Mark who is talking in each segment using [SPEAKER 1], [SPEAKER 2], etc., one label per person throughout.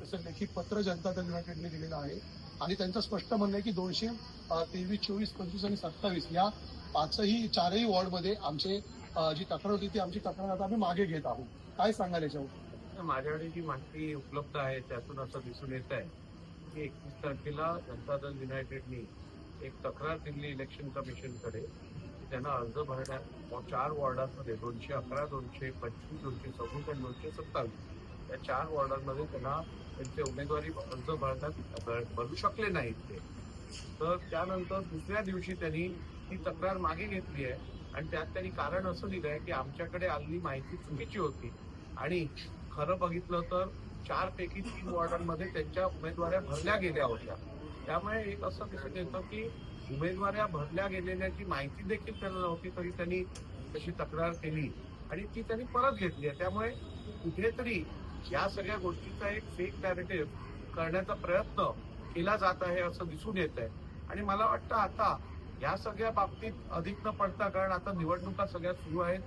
[SPEAKER 1] तसं लेखी पत्र जनता दल युनायटेडने दिलेलं आहे आणि त्यांचं स्पष्ट म्हणणं आहे की 223, 24, 25 आणि 27 या चारही वॉर्डमध्ये आमचे जी तक्रार होती ती आमची तक्रार आता आम्ही मागे घेत आहोत. काय सांगाल याच्यावर?
[SPEAKER 2] माझ्याकडे जी माहिती उपलब्ध आहे त्यातून असं दिसून येत आहे की 31 तारखेला जनता दल युनायटेडने एक तक्रार दिली इलेक्शन कमिशनकडे की त्यांना अर्ज भरण्यात 4 वॉर्डांमध्ये 211, 225, 226 आणि 227 या 4 वॉर्डांमध्ये त्यांना त्यांचे उमेदवारी अर्ज भरू शकले नाहीत ते. तर त्यानंतर दुसऱ्या दिवशी त्यांनी ती तक्रार मागे घेतली आहे आणि त्यात त्यांनी कारण असं दिलं आहे की आमच्याकडे आलेली माहिती चुकीची होती आणि खरं बघितलं तर 4 पैकी 3 वॉर्डांमध्ये त्यांच्या उमेदवाऱ्या भरल्या गेल्या होत्या. त्यामुळे एक असं दिसून येतं की उमेदवाऱ्या भरल्या गेलेल्याची माहिती देखील त्यांना नव्हती, तरी त्यांनी तशी तक्रार केली आणि ती त्यांनी परत घेतली आहे. त्यामुळे कुठेतरी या सगळ्या गोष्टीचा एक फेक नॅरेटिव्ह करण्याचा प्रयत्न केला जात आहे असं दिसून येत आहे. आणि मला वाटतं आता या सगळ्या बाबतीत अधिक न पडता, कारण आता निवडणुका सगळ्या सुरू आहेत,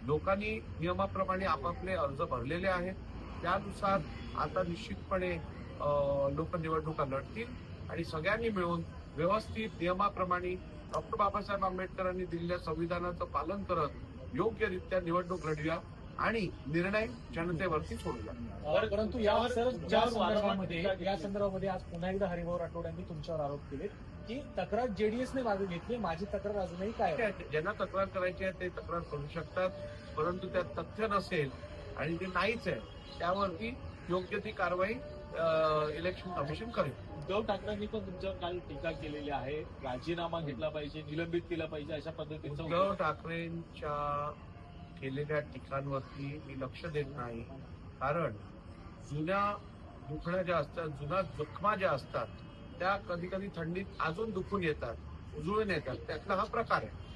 [SPEAKER 2] लोकांनी नियमाप्रमाणे आपापले अर्ज भरलेले आहेत, त्यानुसार आता निश्चितपणे लोक निवडणुका लढतील आणि सगळ्यांनी मिळून व्यवस्थित नियमाप्रमाणे डॉक्टर बाबासाहेब आंबेडकरांनी दिलेल्या संविधानाचं पालन करत योग्यरित्या निवडणूक लढूया आणि निर्णय जनतेवरती सोडूया.
[SPEAKER 3] परंतु या संदर्भामध्ये आज पुन्हा एकदा हरिभाऊ राठोड यांनी तुमच्यावर आरोप केले की तक्रार जेडीएसने मागे घेतली, माझी तक्रार अजूनही काय
[SPEAKER 2] ज्यांना तक्रार करायची आहे ते तक्रार करू शकतात, परंतु त्यात तथ्य नसेल आणि ते नाहीच आहे त्यावरती योग्य ती कारवाई इलेक्शन कमिशन करेल.
[SPEAKER 3] उद्धव ठाकरेंनी पण तुमच्यावर काल टीका केलेली आहे, राजीनामा घेतला पाहिजे, निलंबित केला पाहिजे अशा पद्धतीचं.
[SPEAKER 2] उद्धव ठाकरेंच्या केलेल्या टीकांवरती मी लक्ष देत नाही, कारण जुन्या दुखण्या ज्या असतात, जुन्या जखमा ज्या असतात त्या कधी कधी थंडीत अजून दुखून येतात, उजळून येतात, त्यातला हा प्रकार आहे.